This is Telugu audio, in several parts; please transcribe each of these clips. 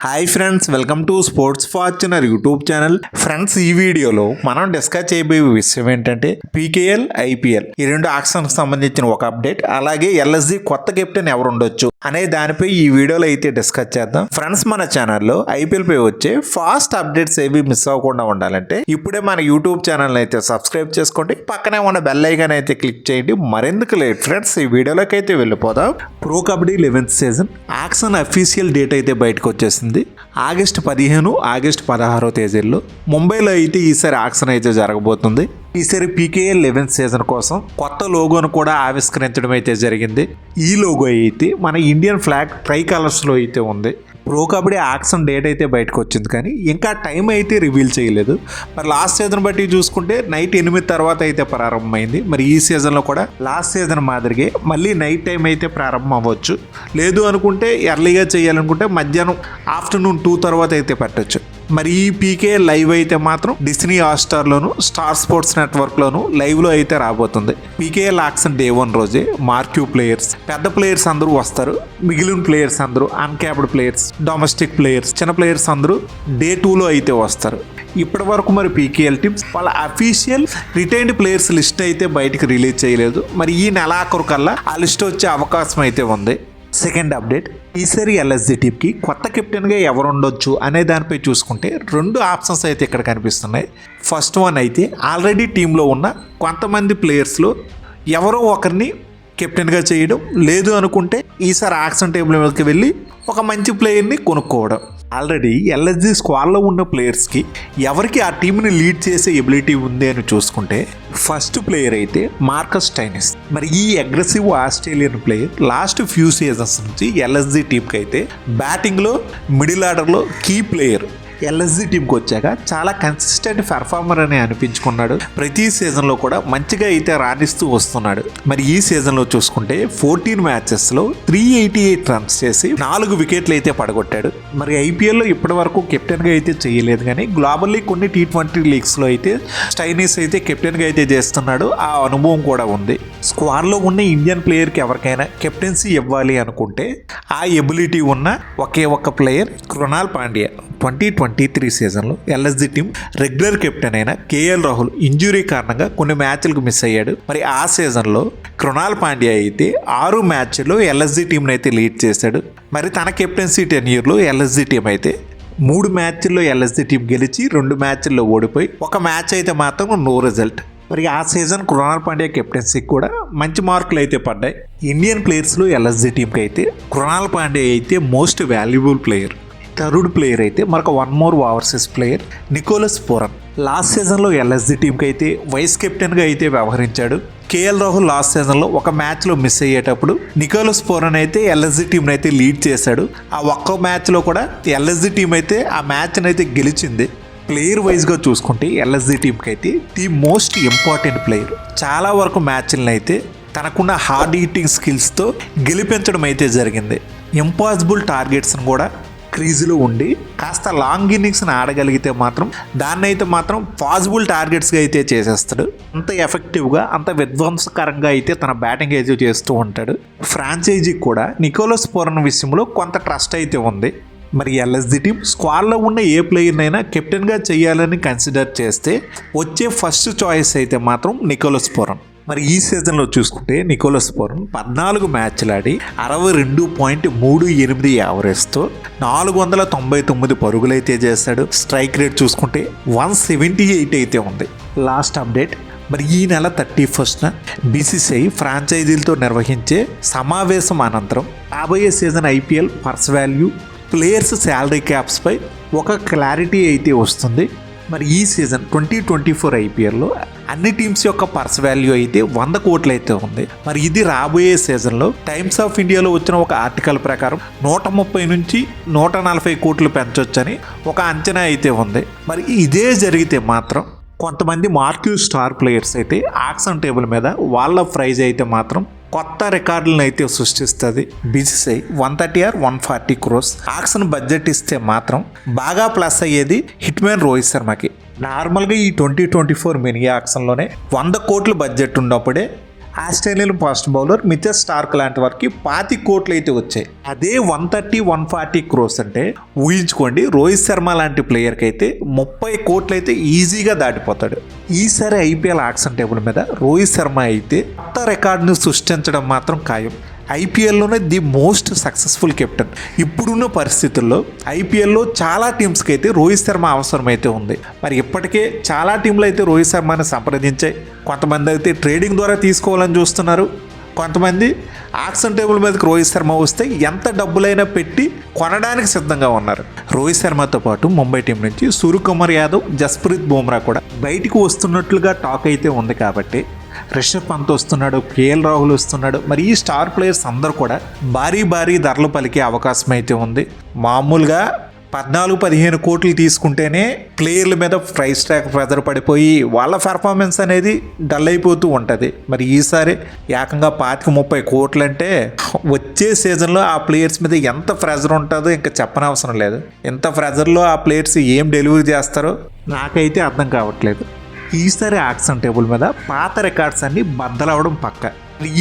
Hi friends, welcome to sports Fortuner YouTube channel. Friends, ఈ వీడియోలో మనం డిస్కస్ చేయబోయే విషయం ఏంటంటే పీకేఎల్, ఐపీఎల్ ఈ రెండు ఆక్షన్కి సంబంధించిన ఒక అప్డేట్, అలాగే ఎల్ఎస్జి కొత్త కెప్టెన్ ఎవరు ఉండొచ్చు అనే దానిపై ఈ వీడియోలో అయితే డిస్కస్ చేద్దాం. ఫ్రెండ్స్, మన ఛానల్లో ఐపీఎల్ పై వచ్చే ఫాస్ట్ అప్డేట్స్ ఏవి మిస్ అవ్వకుండా ఉండాలంటే ఇప్పుడే మన యూట్యూబ్ ఛానల్ అయితే సబ్స్క్రైబ్ చేసుకోండి, పక్కనే ఉన్న బెల్ ఐకాన్ అయితే క్లిక్ చేయండి. మరెందుకు లేట్ ఫ్రెండ్స్, ఈ వీడియోలోకి అయితే వెళ్ళిపోదాం. Pro kabaddi 11th season auction official date అయితే బయటకు వచ్చేసింది. ఆగస్టు 15, ఆగస్టు 16 తేదీల్లో ముంబైలో అయితే ఈసారి ఆక్షన్ అయితే జరగబోతుంది. ఈసారి పీకేఎల్ 11th సీజన్ కోసం కొత్త లోగోను కూడా ఆవిష్కరించడం అయితే జరిగింది. ఈ లోగో అయితే మన ఇండియన్ ఫ్లాగ్ ట్రై కలర్స్లో అయితే ఉంది. ప్రో కబడ్డీ ఆక్షన్ డేట్ అయితే బయటకు వచ్చింది, కానీ ఇంకా టైం అయితే రివీల్ చేయలేదు. మరి లాస్ట్ సీజన్ బట్టి చూసుకుంటే నైట్ 8 తర్వాత అయితే ప్రారంభమైంది. మరి ఈ సీజన్లో కూడా లాస్ట్ సీజన్ మాదిరిగే మళ్ళీ నైట్ టైం అయితే ప్రారంభం అవ్వచ్చు. లేదు అనుకుంటే ఎర్లీగా చేయాలనుకుంటే మధ్యాహ్నం ఆఫ్టర్నూన్ 2 తర్వాత అయితే పెట్టచ్చు. మరి ఈ పీకే లైవ్ అయితే మాత్రం డిస్నీ హాట్‌స్టార్లోను, స్టార్ స్పోర్ట్స్ నెట్వర్క్లోను లైవ్లో అయితే రాబోతుంది. పీకేఎల్ ఆక్షన్ డే 1 రోజే మార్క్యూ ప్లేయర్స్, పెద్ద ప్లేయర్స్ అందరూ వస్తారు. మిగిలిన ప్లేయర్స్ అందరూ అన్క్యాప్డ్ ప్లేయర్స్, డొమెస్టిక్ ప్లేయర్స్, చిన్న ప్లేయర్స్ అందరూ డే 2లో అయితే వస్తారు. ఇప్పటి వరకు మరి పీకేఎల్ టీమ్స్ వాళ్ళ అఫీషియల్ రిటైన్డ్ ప్లేయర్స్ లిస్ట్ అయితే బయటకు రిలీజ్ చేయలేదు. మరి ఈ నెలాఖరు కల్లా ఆ లిస్ట్ వచ్చే అవకాశం అయితే ఉంది. సెకండ్ అప్డేట్, ఈసారి ఎల్ఎస్జి టీమ్కి కొత్త కెప్టెన్గా ఎవరు ఉండొచ్చు అనే దానిపై చూసుకుంటే 2 ఆప్షన్స్ అయితే ఇక్కడ కనిపిస్తున్నాయి. ఫస్ట్ వన్ అయితే ఆల్రెడీ టీంలో ఉన్న కొంతమంది ప్లేయర్స్లో ఎవరో ఒకరిని కెప్టెన్గా చేయడం, లేదు అనుకుంటే ఈసారి ఆక్షన్ టేబుల్ మీదకి వెళ్ళి ఒక మంచి ప్లేయర్ని కొనుక్కోవడం. ఆల్రెడీ ఎల్ఎస్జి స్క్వాడ్లో ఉన్న ప్లేయర్స్కి ఎవరికి ఆ టీంని లీడ్ చేసే ఎబిలిటీ ఉంది అని చూసుకుంటే ఫస్ట్ ప్లేయర్ అయితే మార్కస్ స్టైనిస్. మరి ఈ aggressive Australian player last few seasons నుంచి ఎల్ఎస్జి టీంకి అయితే బ్యాటింగ్లో, మిడిల్ ఆర్డర్లో కీ ప్లేయర్. ఎల్ఎస్జి టీంకి వచ్చాక చాలా కన్సిస్టెంట్ పెర్ఫార్మర్ అని అనిపించుకున్నాడు. ప్రతి సీజన్లో కూడా మంచిగా అయితే రాణిస్తూ వస్తున్నాడు. మరి ఈ సీజన్లో చూసుకుంటే 14 మ్యాచెస్లో 388 రన్స్ చేసి 4 వికెట్లు అయితే పడగొట్టాడు. మరి ఐపీఎల్లో ఇప్పటి వరకు కెప్టెన్గా అయితే చేయలేదు, కానీ గ్లోబల్లీ కొన్ని T20 లీగ్స్లో అయితే స్టైనిస్ అయితే కెప్టెన్గా అయితే చేస్తున్నాడు. ఆ అనుభవం కూడా ఉంది. స్క్వాడ్లో ఉన్న ఇండియన్ ప్లేయర్కి ఎవరికైనా కెప్టెన్సీ ఇవ్వాలి అనుకుంటే ఆ ఎబిలిటీ ఉన్న ఒకే ఒక్క ప్లేయర్ కృణాల్ పాండ్యా. 2023 సీజన్లో ఎల్ఎస్జి టీం రెగ్యులర్ కెప్టెన్ అయిన కేఎల్ రాహుల్ ఇంజురీ కారణంగా కొన్ని మ్యాచ్లకు మిస్ అయ్యాడు. మరి ఆ సీజన్లో కృణాల్ పాండ్యా అయితే 6 మ్యాచ్ల్లో ఎల్ఎస్జి టీంని అయితే లీడ్ చేశాడు. మరి తన కెప్టెన్సీ టెన్యూర్లో ఎల్ఎస్జి టీం అయితే 3 మ్యాచ్ల్లో ఎల్ఎస్జి టీం గెలిచి 2 మ్యాచ్ల్లో ఓడిపోయి ఒక మ్యాచ్ అయితే మాత్రం నో రిజల్ట్. మరి ఆ సీజన్ కృణాల్ పాండ్యా కెప్టెన్సీకి కూడా మంచి మార్కులు అయితే పడ్డాయి. ఇండియన్ ప్లేయర్స్లో ఎల్ఎస్జి టీంకి అయితే కృణాల్ పాండ్యా అయితే most valuable player. Third player అయితే మనకు one more overseas player Nicholas Pooran. Last సీజన్లో ఎల్ఎస్జి టీంకి అయితే వైస్ కెప్టెన్గా అయితే వ్యవహరించాడు. కేఎల్ రాహుల్ లాస్ట్ సీజన్లో ఒక మ్యాచ్లో మిస్ అయ్యేటప్పుడు నికోలస్ పూరన్ అయితే ఎల్ఎస్జి టీంని అయితే లీడ్ చేశాడు. ఆ ఒక్క మ్యాచ్లో కూడా ఎల్ఎస్జి టీం అయితే ఆ మ్యాచ్ని అయితే గెలిచింది. ప్లేయర్ వైజ్గా చూసుకుంటే ఎల్ఎస్జి టీంకి అయితే ది మోస్ట్ ఇంపార్టెంట్ ప్లేయర్. చాలా వరకు మ్యాచ్లను అయితే తనకున్న హార్డ్ హీటింగ్ స్కిల్స్తో గెలిపించడం అయితే జరిగింది. ఇంపాసిబుల్ టార్గెట్స్ని కూడా క్రీజులో ఉండి కాస్త లాంగ్ ఇన్నింగ్స్ని ఆడగలిగితే మాత్రం దాన్ని అయితే మాత్రం పాసిబుల్ టార్గెట్స్గా అయితే చేసేస్తాడు. అంత ఎఫెక్టివ్గా, అంత విధ్వంసకరంగా అయితే తన బ్యాటింగ్ అయితే చేస్తూ ఉంటాడు. ఫ్రాంచైజీకి కూడా నికోలస్ పూరన్ విషయంలో కొంత ట్రస్ట్ అయితే ఉంది. మరి ఎల్ఎస్జి టీం స్క్వాడ్లో ఉన్న ఏ ప్లేయర్నైనా కెప్టెన్గా చేయాలని కన్సిడర్ చేస్తే వచ్చే ఫస్ట్ చాయిస్ అయితే మాత్రం నికోలస్ పూరన్. మరి ఈ సీజన్లో చూసుకుంటే నికోలస్ పూరన్ 14 మ్యాచ్లు ఆడి 62.38 యావరేజ్తో 499 పరుగులు అయితే చేశాడు. స్ట్రైక్ రేట్ చూసుకుంటే 178 అయితే ఉంది. లాస్ట్ అప్డేట్, మరి ఈ నెల 31న బీసీసీఐ ఫ్రాంచైజీలతో నిర్వహించే సమావేశం అనంతరం రాబోయే season IPL purse value, players salary క్యాప్స్పై ఒక క్లారిటీ అయితే వస్తుంది. మరి ఈ సీజన్ 2024 ఐపీఎల్లో అన్ని టీమ్స్ యొక్క పర్స్ వాల్యూ అయితే 100 కోట్లు అయితే ఉంది. మరి ఇది రాబోయే సీజన్లో టైమ్స్ ఆఫ్ ఇండియాలో వచ్చిన ఒక ఆర్టికల్ ప్రకారం 130 నుంచి 140 కోట్లు పెంచొచ్చని ఒక అంచనా అయితే ఉంది. మరి ఇదే జరిగితే మాత్రం కొంతమంది మార్క్యూ స్టార్ ప్లేయర్స్ అయితే ఆక్షన్ టేబుల్ మీద వాళ్ళ ప్రైజ్ అయితే మాత్రం కొత్త రికార్డులను అయితే సృష్టిస్తుంది. BCCI 130 or 140 crores auction budget ఇస్తే మాత్రం బాగా ప్లస్ అయ్యేది హిట్ మ్యాన్ రోహిత్ శర్మకి. నార్మల్గా ఈ 2024 మినీ ఆక్షన్లోనే 100 కోట్ల బడ్జెట్ ఉన్నప్పుడే Australian fast bowler Mitchell Starc లాంటి వారికి 25 కోట్లు అయితే వచ్చాయి. అదే 130-140 క్రోర్స్ అంటే ఊహించుకోండి, రోహిత్ శర్మ లాంటి ప్లేయర్కి అయితే 30 కోట్లు అయితే ఈజీగా దాటిపోతాడు. ఈసారి ఐపీఎల్ ఆక్షన్ టేబుల్ మీద రోహిత్ శర్మ అయితే కొత్త రికార్డును సృష్టించడం మాత్రం ఖాయం. ఐపీఎల్లోనే ది మోస్ట్ సక్సెస్ఫుల్ కెప్టెన్. ఇప్పుడున్న పరిస్థితుల్లో ఐపీఎల్లో చాలా టీమ్స్కి అయితే రోహిత్ శర్మ అవసరమైతే ఉంది. మరి ఇప్పటికే చాలా టీంలు అయితే రోహిత్ శర్మని సంప్రదించాయి. కొంతమంది అయితే ట్రేడింగ్ ద్వారా తీసుకోవాలని చూస్తున్నారు. కొంతమంది ఆక్షన్ టేబుల్ మీదకి రోహిత్ శర్మ వస్తే ఎంత డబ్బులైనా పెట్టి కొనడానికి సిద్ధంగా ఉన్నారు. రోహిత్ శర్మతో పాటు ముంబై టీం నుంచి సూర్యకుమార్ యాదవ్, జస్ప్రీత్ బుమ్రా కూడా బయటికి వస్తున్నట్లుగా టాక్ అయితే ఉంది. కాబట్టి రిషబ్ పంత్ వస్తున్నాడు, కేఎల్ రాహుల్ వస్తున్నాడు. మరి ఈ స్టార్ ప్లేయర్స్ అందరూ కూడా భారీ ధరలు పలికే అవకాశం అయితే ఉంది. మామూలుగా 14-15 కోట్లు తీసుకుంటేనే ప్లేయర్ల మీద ప్రైస్ ట్యాగ్ ప్రెజర్ పడిపోయి వాళ్ళ పెర్ఫార్మెన్స్ అనేది డల్ అయిపోతూ ఉంటుంది. మరి ఈసారి ఏకంగా 25-30 కోట్లు అంటే వచ్చే సీజన్లో ఆ ప్లేయర్స్ మీద ఎంత ప్రెజర్ ఉంటుందో ఇంకా చెప్పనవసరం లేదు. ఎంత ప్రెజర్లో ఆ ప్లేయర్స్ ఏం డెలివరీ చేస్తారో నాకైతే అర్థం కావట్లేదు. ఈసారి ఆక్షన్ టేబుల్ మీద పాత రికార్డ్స్ అన్ని బద్దలవడం పక్క.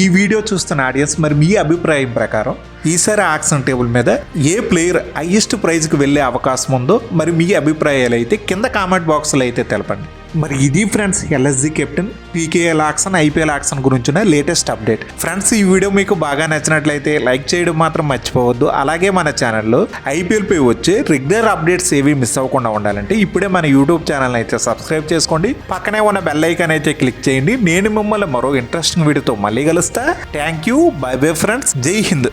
ఈ వీడియో చూస్తున్న ఆడియన్స్, మరి మీ అభిప్రాయం ప్రకారం ఈసారి ఆక్షన్ టేబుల్ మీద ఏ ప్లేయర్ హైయెస్ట్ ప్రైజ్కి వెళ్ళే అవకాశం ఉందో మరి మీ అభిప్రాయాలు అయితే కింద కామెంట్ బాక్స్లో అయితే తెలపండి. మరి ఇది friends LSG captain, PKL auction, IPL auction గురించిన లేటెస్ట్ అప్డేట్. ఫ్రెండ్స్ ఈ వీడియో మీకు బాగా నచ్చినట్లయితే లైక్ చేయడం మాత్రం మర్చిపోవద్దు. అలాగే మన ఛానల్లో ఐపీఎల్పై వచ్చే రెగ్యులర్ అప్డేట్స్ ఏవి మిస్ అవ్వకుండా ఉండాలంటే ఇప్పుడే మన యూట్యూబ్ ఛానల్ అయితే సబ్స్క్రైబ్ చేసుకోండి. పక్కనే ఉన్న బెల్ ఐకాన్ అయితే క్లిక్ చేయండి. నేను మిమ్మల్ని మరో ఇంట్రెస్టింగ్ వీడియోతో మళ్ళీ కలుస్తా. Thank you, by bye friends, జై హింద్.